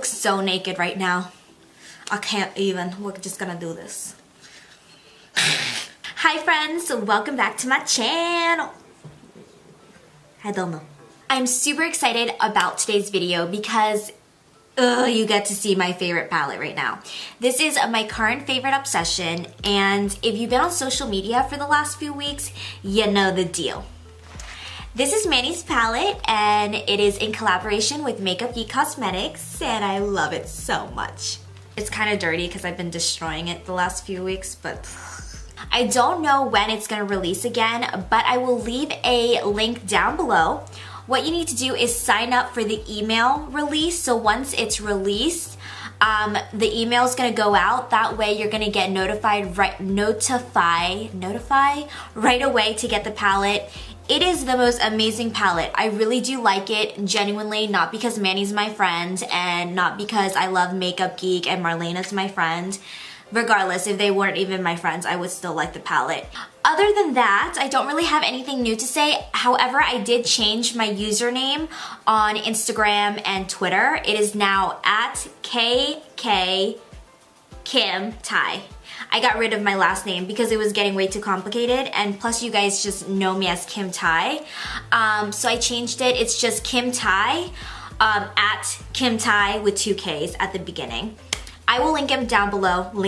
look so naked right now. I can't even. We're just gonna do this. Hi friends, welcome back to my channel. I don't know. I'm super excited about today's video because you get to see my favorite palette right now. This is my current favorite obsession, and if you've been on social media for the last few weeks, you know the deal. This is Manny's palette, and it is in collaboration with MAKEUPGEEK Cosmetics, and I love it so much. It's kind of dirty because I've been destroying it the last few weeks, but I don't know when it's gonna release again, but I will leave a link down below. What you need to do is sign up for the email release. So once it's released, the email is gonna go out. That way you're gonna get notified right away to get the palette. It is the most amazing palette. I really do like it, genuinely, not because Manny's my friend and not because I love MAKEUPGEEK and Marlena's my friend. Regardless, if they weren't even my friends, I would still like the palette. Other than that, I don't really have anything new to say. However, I did change my username on Instagram and Twitter. It is now at KK Kim Tai. I got rid of my last name because it was getting way too complicated, and plus you guys just know me as Kim Tai. So I changed it. It's just Kim Tai, at Kim Tai with 2 Ks at the beginning. I will link him down below. I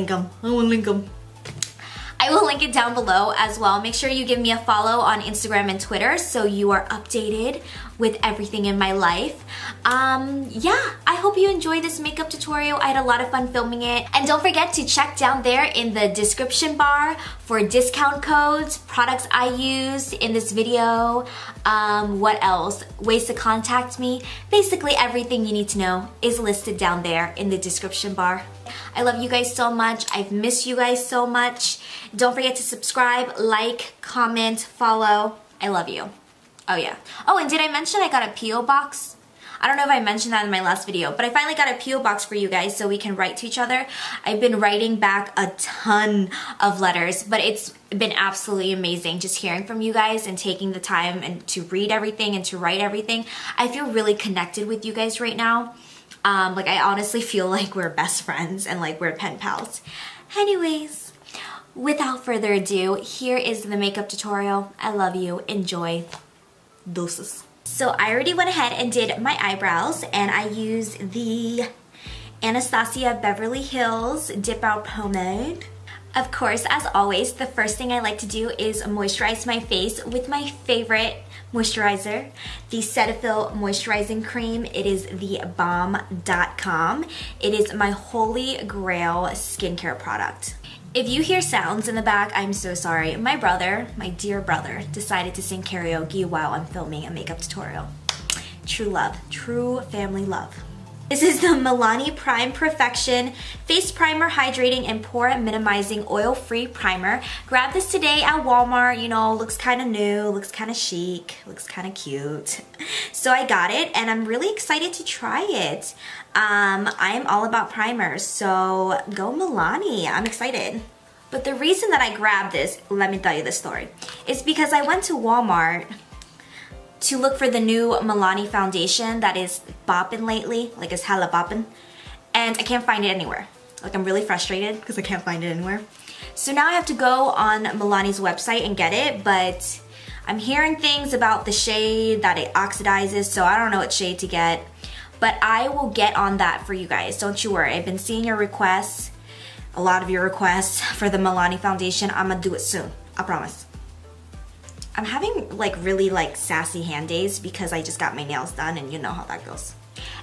will link it down below as well. Make sure you give me a follow on Instagram and Twitter so you are updated with everything in my life. Yeah, I hope you enjoyed this makeup tutorial. I had a lot of fun filming it. And don't forget to check down there in the description bar for discount codes, products I used in this video, what else? Ways to contact me. Basically everything you need to know is listed down there in the description bar. I love you guys so much. I've missed you guys so much. Don't forget to subscribe, like, comment, follow. I love you. Oh yeah. Oh, and did I mention I got a P.O. box? I don't know if I mentioned that in my last video, but I finally got a P.O. box for you guys so we can write to each other. I've been writing back a ton of letters, but it's been absolutely amazing just hearing from you guys and taking the time and to read everything and to write everything. I feel really connected with you guys right now. Like I honestly feel like we're best friends and like we're pen pals. Anyways, without further ado, here is the makeup tutorial. I love you. Enjoy. Doses. So I already went ahead and did my eyebrows, and I used the Anastasia Beverly Hills Dip Brow Pomade. Of course, as always, the first thing I like to do is moisturize my face with my favorite moisturizer, the Cetaphil Moisturizing Cream. It is the bomb.com. It is my holy grail skincare product. If you hear sounds in the back, I'm so sorry. My brother, my dear brother, decided to sing karaoke while I'm filming a makeup tutorial. True love, true family love. This is the Milani Prime Perfection Face Primer, Hydrating and Pore Minimizing Oil-Free Primer. Grab this today at Walmart. You know, looks kind of new, looks kind of chic, looks kind of cute. So I got it, and I'm really excited to try it. I am all about primers, so go Milani. I'm excited. But the reason that I grabbed this, let me tell you the story, is because I went to Walmart to look for the new Milani foundation that is bopping lately, like it's hella bopping, and I can't find it anywhere. Like I'm really frustrated because I can't find it anywhere. So now I have to go on Milani's website and get it, but I'm hearing things about the shade that it oxidizes, so I don't know what shade to get. But I will get on that for you guys, don't you worry. I've been seeing your requests, a lot of your requests for the Milani foundation. I'm gonna do it soon, I promise. I'm having like really like sassy hand days because I just got my nails done, and you know how that goes.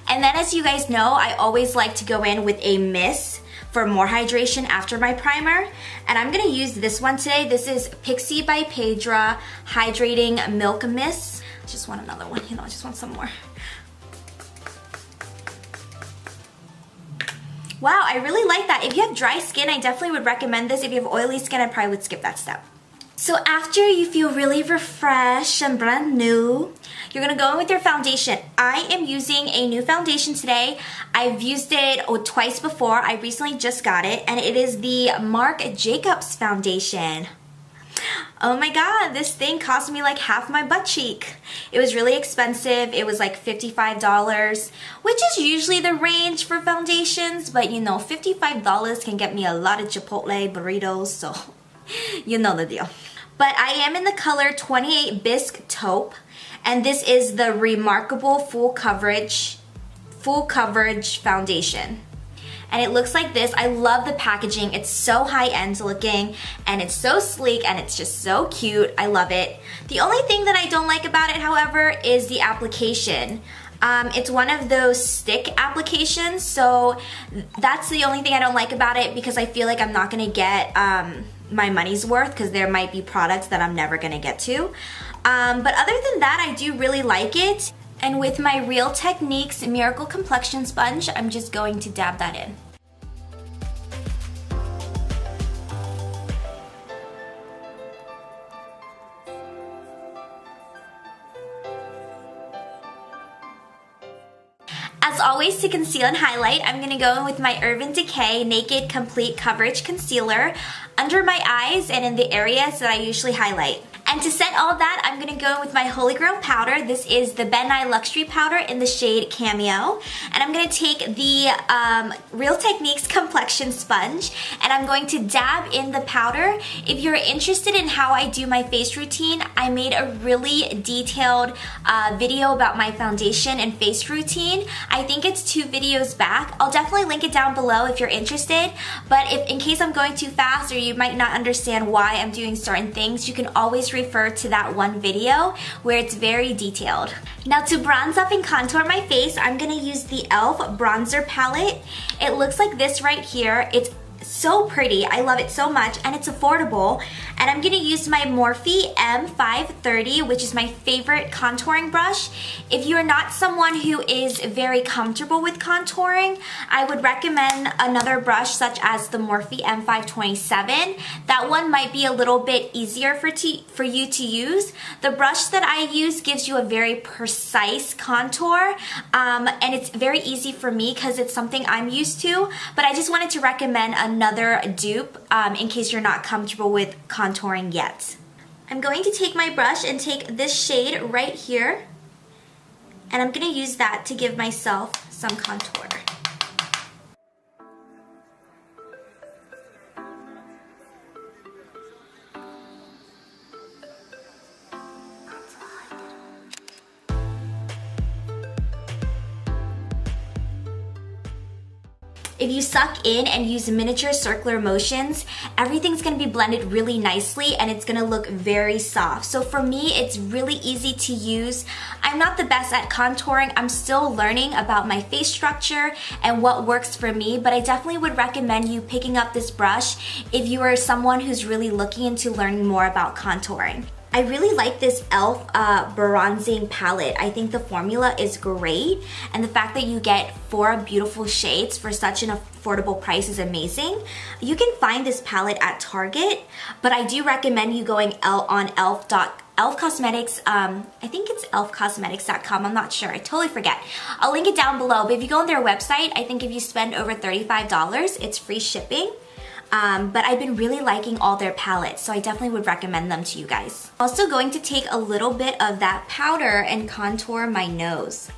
And then as you guys know, I always like to go in with a mist for more hydration after my primer. And I'm gonna use this one today. This is Pixi by Pedra Hydrating Milk Mist. I just want another one, you know, I just want some more. Wow, I really like that. If you have dry skin, I definitely would recommend this. If you have oily skin, I probably would skip that step. So after you feel really refreshed and brand new, you're gonna go in with your foundation. I am using a new foundation today. I've used it twice before. I recently just got it, and it is the Marc Jacobs foundation. Oh my god, this thing cost me like half my butt cheek. It was really expensive. It was like $55, which is usually the range for foundations, but you know, $55 can get me a lot of Chipotle burritos, so you know the deal. But I am in the color 28 Bisque Taupe, and this is the Remarkable Full Coverage Foundation. And it looks like this. I love the packaging. It's so high-end looking, and it's so sleek, and it's just so cute. I love it. The only thing that I don't like about it, however, is the application. It's one of those stick applications, so that's the only thing I don't like about it, because I feel like I'm not gonna get my money's worth, because there might be products that I'm never gonna get to. But other than that, I do really like it. And with my Real Techniques Miracle Complexion Sponge, I'm just going to dab that in. As always, to conceal and highlight, I'm going to go in with my Urban Decay Naked Complete Coverage Concealer under my eyes and in the areas that I usually highlight. And to set all that, I'm going to go in with my Holy Grail powder. This is the Ben Nye Luxury Powder in the shade Cameo. And I'm going to take the Real Techniques Complexion Sponge, and I'm going to dab in the powder. If you're interested in how I do my face routine, I made a really detailed video about my foundation and face routine. I think it's 2 videos back. I'll definitely link it down below if you're interested. But if in case I'm going too fast or you might not understand why I'm doing certain things, you can always refer to that one video where it's very detailed. Now to bronze up and contour my face, I'm gonna use the e.l.f. bronzer palette. It looks like this right here. It's so pretty. I love it so much, and it's affordable. And I'm gonna use my Morphe M530, which is my favorite contouring brush. If you're not someone who is very comfortable with contouring, I would recommend another brush such as the Morphe M527. That one might be a little bit easier for you to use. The brush that I use gives you a very precise contour, and it's very easy for me because it's something I'm used to, but I just wanted to recommend another dupe in case you're not comfortable with contouring yet. I'm going to take my brush and take this shade right here, and I'm going to use that to give myself some contour. If you suck in and use miniature circular motions, everything's gonna be blended really nicely and it's gonna look very soft. So for me, it's really easy to use. I'm not the best at contouring. I'm still learning about my face structure and what works for me, but I definitely would recommend you picking up this brush if you are someone who's really looking into learning more about contouring. I really like this e.l.f. bronzing palette. I think the formula is great, and the fact that you get 4 beautiful shades for such an affordable price is amazing. You can find this palette at Target, but I do recommend you going on e.l.f. Cosmetics, I think it's elfcosmetics.com, I'm not sure, I totally forget. I'll link it down below, but if you go on their website, I think if you spend over $35, it's free shipping. But I've been really liking all their palettes, so I definitely would recommend them to you guys. Also going to take a little bit of that powder and contour my nose.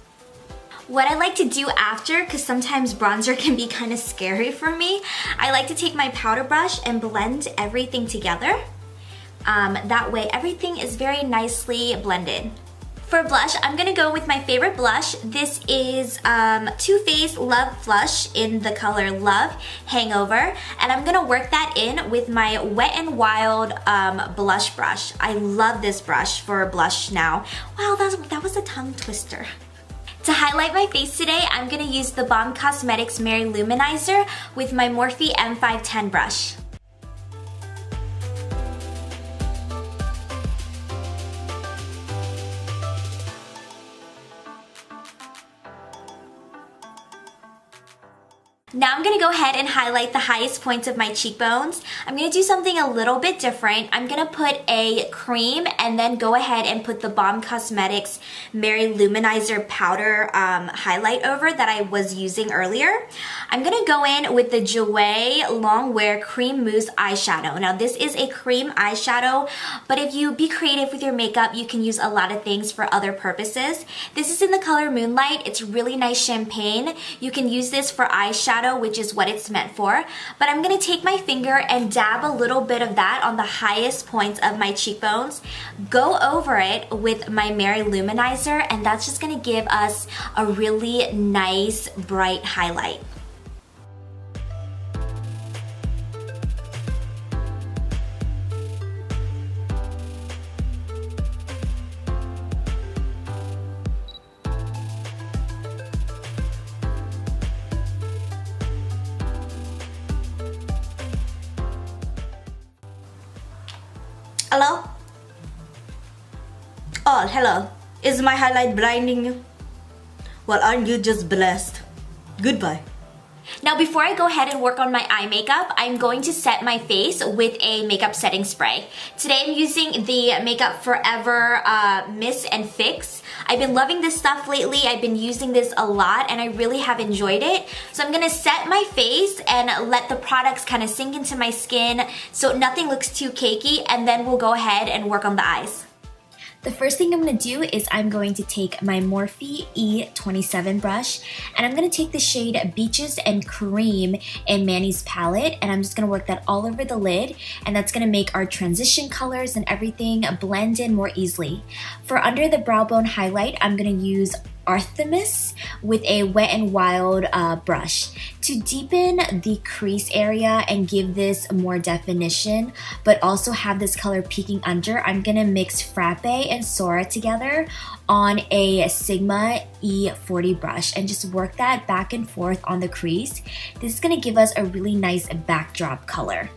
What I like to do after, because sometimes bronzer can be kind of scary for me, I like to take my powder brush and blend everything together. That way everything is very nicely blended. For blush, I'm gonna go with my favorite blush. This is Too Faced Love Flush in the color Love Hangover, and I'm gonna work that in with my Wet n Wild blush brush. I love this brush for blush now. Wow, that was a tongue twister. To highlight my face today, I'm gonna use the Balm Cosmetics Mary Luminizer with my Morphe M510 brush. Now I'm gonna go ahead and highlight the highest points of my cheekbones. I'm gonna do something a little bit different. I'm gonna put a cream and then go ahead and put the Balm Cosmetics Mary Luminizer Powder highlight over that I was using earlier. I'm gonna go in with the Jouer Longwear Cream Mousse Eyeshadow. Now this is a cream eyeshadow, but if you be creative with your makeup, you can use a lot of things for other purposes. This is in the color Moonlight. It's really nice champagne. You can use this for eyeshadow, which is what it's meant for. But I'm gonna take my finger and dab a little bit of that on the highest points of my cheekbones, go over it with my Mary Luminizer, and that's just gonna give us a really nice, bright highlight. Hello? Oh, hello. Is my highlight blinding you? Well, aren't you just blessed? Goodbye. Now before I go ahead and work on my eye makeup, I'm going to set my face with a makeup setting spray. Today I'm using the Makeup Forever Mist and Fix. I've been loving this stuff lately. I've been using this a lot and I really have enjoyed it. So I'm gonna set my face and let the products kind of sink into my skin so nothing looks too cakey, and then we'll go ahead and work on the eyes. The first thing I'm going to do is I'm going to take my Morphe E27 brush, and I'm going to take the shade Beaches and Cream in Manny's palette, and I'm just going to work that all over the lid, and that's going to make our transition colors and everything blend in more easily. For under the brow bone highlight, I'm going to use Artemis with a Wet n Wild brush to deepen the crease area and give this more definition, but also have this color peeking under. I'm gonna mix Frappe and Sora together on a Sigma E40 brush and just work that back and forth on the crease. This is gonna give us a really nice backdrop color.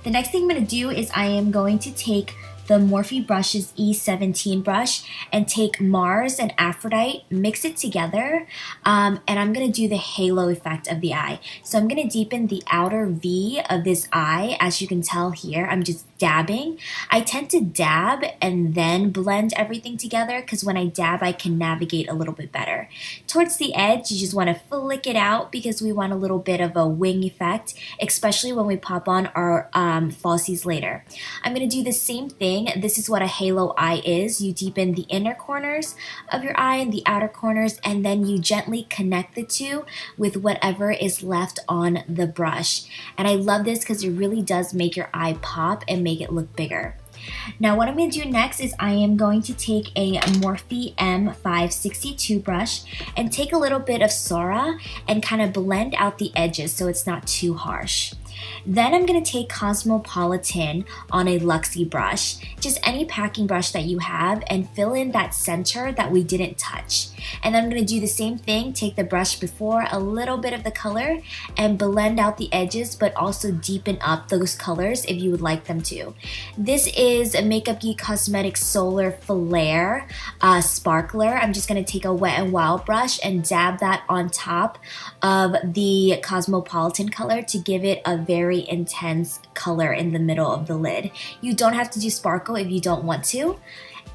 The next thing I'm gonna do is I am going to take the Morphe Brushes E17 brush and take Mars and Aphrodite, mix it together, and I'm gonna do the halo effect of the eye. So I'm gonna deepen the outer V of this eye. As you can tell here, I'm just dabbing. I tend to dab and then blend everything together because when I dab, I can navigate a little bit better. Towards the edge, you just wanna flick it out because we want a little bit of a wing effect, especially when we pop on our falsies later. I'm gonna do the same thing. This is what a halo eye is. You deepen the inner corners of your eye and the outer corners, and then you gently connect the two with whatever is left on the brush. And I love this because it really does make your eye pop and make it look bigger. Now what I'm going to do next is I am going to take a Morphe M562 brush and take a little bit of Sora and kind of blend out the edges so it's not too harsh. Then I'm going to take Cosmopolitan on a Luxie brush, just any packing brush that you have, and fill in that center that we didn't touch. And then I'm going to do the same thing, take the brush before a little bit of the color and blend out the edges, but also deepen up those colors if you would like them to. This is a MAKEUPGEEK Cosmetics Solar Flare Sparkler. I'm just going to take a Wet n Wild brush and dab that on top of the Cosmopolitan color to give it a very intense color in the middle of the lid. You don't have to do sparkle if you don't want to.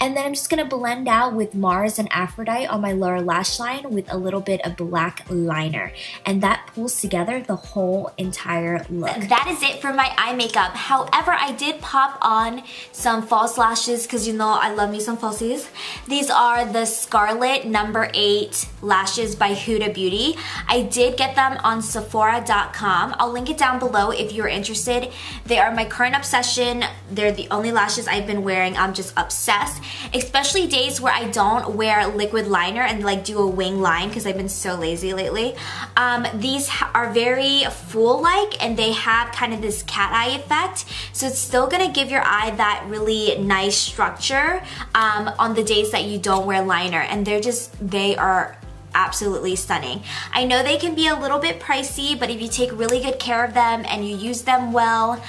And then I'm just going to blend out with Mars and Aphrodite on my lower lash line with a little bit of black liner. And that pulls together the whole entire look. That is it for my eye makeup. However, I did pop on some false lashes because you know I love me some falsies. These are the Scarlet No. 8 lashes by Huda Beauty. I did get them on Sephora.com. I'll link it down below if you're interested. They are my current obsession. They're the only lashes I've been wearing. I'm just obsessed. Especially days where I don't wear liquid liner and like do a wing line because I've been so lazy lately. These are very full-like and they have kind of this cat eye effect. So it's still gonna give your eye that really nice structure on the days that you don't wear liner. And they are absolutely stunning. I know they can be a little bit pricey, but if you take really good care of them and you use them well,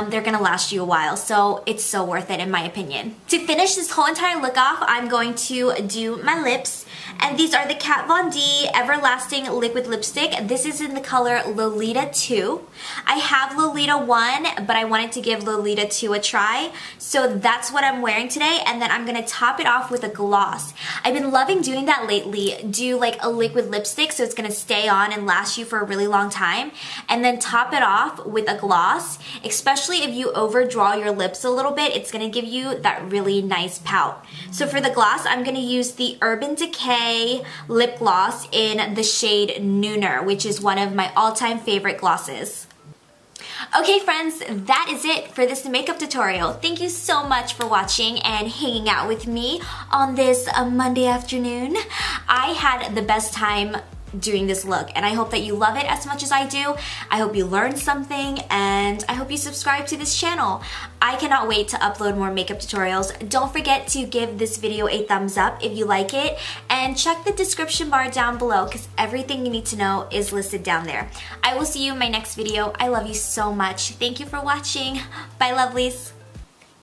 they're gonna last you a while. So it's so worth it in my opinion. To finish this whole entire look off, I'm going to do my lips. And these are the Kat Von D Everlasting Liquid Lipstick. This is in the color Lolita 2. I have Lolita 1, but I wanted to give Lolita 2 a try. So that's what I'm wearing today, and then I'm gonna top it off with a gloss. I've been loving doing that lately. Do like a liquid lipstick so it's gonna stay on and last you for a really long time, and then top it off with a gloss. Especially if you overdraw your lips a little bit, it's gonna give you that really nice pout. So for the gloss, I'm gonna use the Urban Decay lip gloss in the shade Nooner, which is one of my all-time favorite glosses. Okay friends, that is it for this makeup tutorial. Thank you so much for watching and hanging out with me on this Monday afternoon. I had the best time doing this look, and I hope that you love it as much as I do. I hope you learned something, and I hope you subscribe to this channel. I cannot wait to upload more makeup tutorials. Don't forget to give this video a thumbs up if you like it, and check the description bar down below because everything you need to know is listed down there. I will see you in my next video. I love you so much. Thank you for watching. Bye, lovelies.